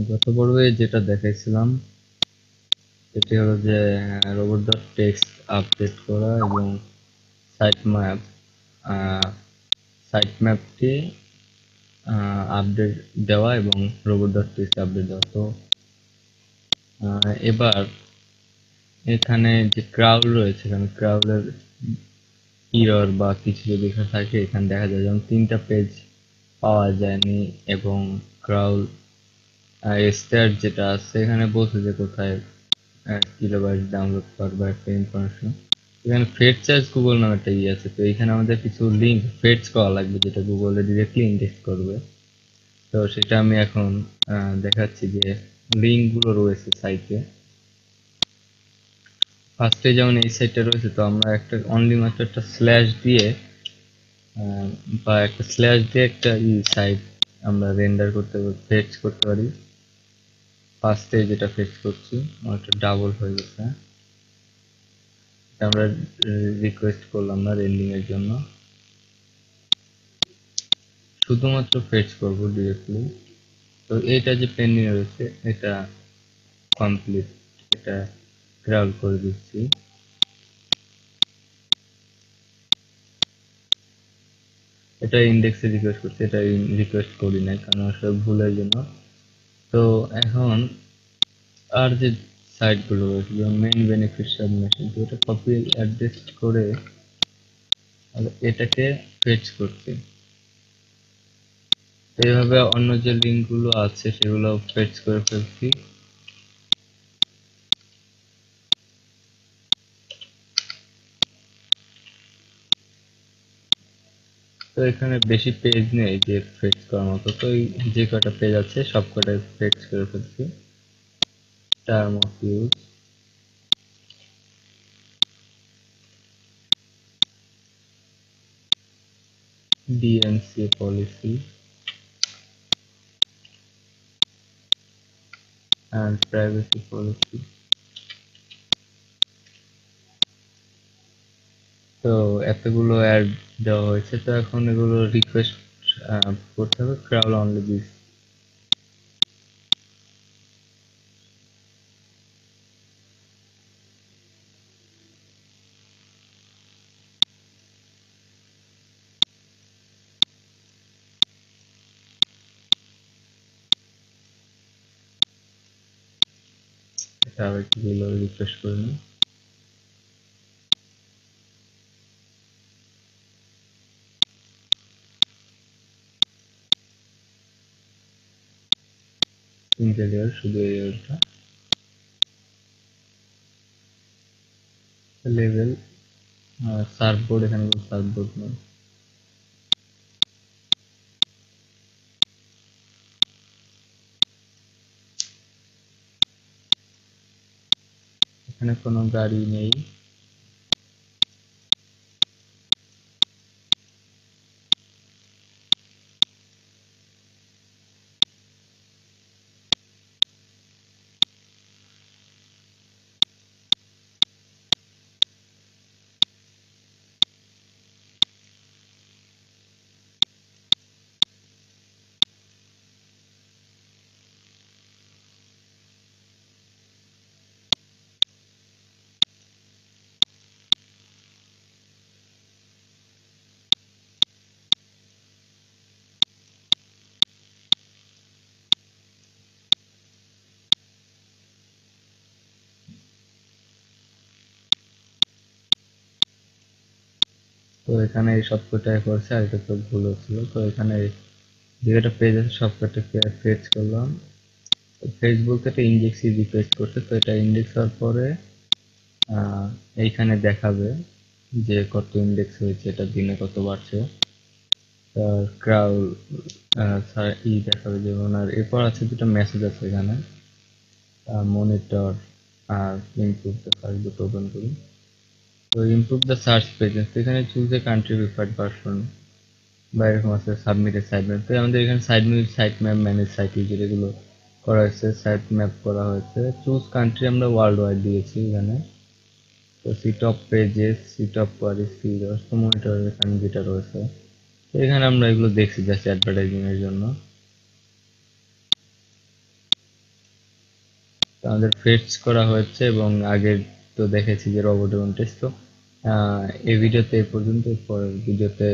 গত পর্বে যেটা দেখাইছিলাম সেটি হলো যে রোবট.টেক্সট আপডেট করা এবং সাইট ম্যাপ সাইট ম্যাপটি আপডেট দেওয়া এবং রোবট.টেক্সট আপডেট দেওয়া। তো এবার এখানে যে ক্রাউড রয়েছে, এখানে ক্রাউডের ইরর বা কিছু যদি এখানে থাকে এখানে দেখা যায়, যেমন 3টা পেজ পাওয়া যায়নি এবং ক্রাউড স্টার যেটা আছে এখানে বলছে যে কোথায় কিলোবাইট ডাউনলোড করবে একটা ইনফরমেশন। এখানে ফেড চার্জ গুগল নামে একটা ইয়ে আছে, তো এখানে আমাদের কিছু লিঙ্ক ফেডস করা লাগবে যেটা গুগলে ডিরেক্টলি ইন্ডেক্স করবে। তো সেটা আমি এখন দেখাচ্ছি যে লিঙ্ক গুলো রয়েছে সাইটে। ফার্স্টে যেমন এই সাইটটা রয়েছে, তো আমরা একটা অনলি মাত্র একটা স্ল্যাশ দিয়ে বা একটা স্ল্যাশ দিয়ে একটা সাইট আমরা রেন্ডার করতে ফেচ করতে পারি। ফার্স্টে যেটা ফেচ করছি একটা ডাবল হয়ে গেছে, আমরা রিকোয়েস্ট করলাম না রেন্ডিং এর জন্য, শুধুমাত্র ফেচ করব ডিরেক্টলি। তো এটা যে পেন্ডিং রয়েছে এটা কমপ্লিট, এটা ক্রাউল করে দিচ্ছি। এটা ইন্ডেক্সে রিকোয়েস্ট করছে, এটা রিকোয়েস্ট করি নাই কারণ আসলে ভুলের জন্য। তো এখন আর যে সাইট গুলো রয়েছে যেমন মেইন বেনিফিট সাবমিশন, তো এটা কপি অ্যাড্রেস করে এটাকে ফেচ করছি। এইভাবে অন্য যে লিঙ্ক গুলো আছে সেগুলো ফেচ করে ফেলছি। তো এখানে বেশি পেজ নেই যে ফেচ করার মতো, তো যে কটা পেজ আছে সব কটা ফেচ করে ফেলছি। Term of use, DNC policy and privacy policy। তো এতগুলো অ্যাড দেওয়া হয়েছে, তো এখন এগুলো রিকোয়েস্ট করতে হবে ক্রাউল অনলি দিস। এটা আবার কিগুলো রিকোয়েস্ট করে নিই। তিনটে লেয়ার, শুধু এই লেয়ারটা লেভেল সার্ফবোর্ড, এখানে সার্ফবোর্ড নেই। এখানে কোনো গাড়ি নেই। তো এখানে এই সবকটাই করছে, আর এটা তো ভুল হচ্ছিল। তো এখানে যে কটা পেজ আছে সবকটাকে ফেচ করলাম। ফেসবুক একটা ইন্ডেক্স রিকোয়েস্ট করছে, তো এটা ইন্ডেক্স হওয়ার পরে এইখানে দেখাবে যে কত ইন্ডেক্স হয়েছে, এটা দিনে কত বাড়ছে। ক্রাউল দেখাবে যেমন। আর এরপর আছে দুটো মেসেজ আছে এখানে, মনিটর আর ইমপ্রুভ দ্য সার্চ, দুটো ওপেন করি। তো ইমপ্রুভ দ্য সার্চ পেজেস, এখানে choose a country preferred version. বা এরকম আছে সাবমিটেড সাইট ম্যাপ। তো আমাদের এখানে site map, manage site user এগুলো করা হয়েছে, সাইট ম্যাপ করা হয়েছে। চুজ কান্ট্রি আমরা ওয়ার্ল্ড ওয়াইড দিয়েছি এখানে। তো see top pages, see top queries, see monitor এখানে যেটা রয়েছে, তো এখানে আমরা এগুলো দেখছি জাস্ট অ্যাডভার্টাইজিং এর জন্য। তো আমাদের ফেটস করা হয়েছে এবং আগে তো দেখেছি যে রোবট এবং টেস্ট। তো এই ভিডিওতে এই পর্যন্ত, পরের ভিডিওতে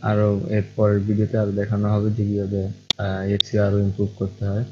আরো এর পরের ভিডিওতে আরো দেখানো হবে যে কিভাবে এসইও আরো ইমপ্রুভ করতে হয়।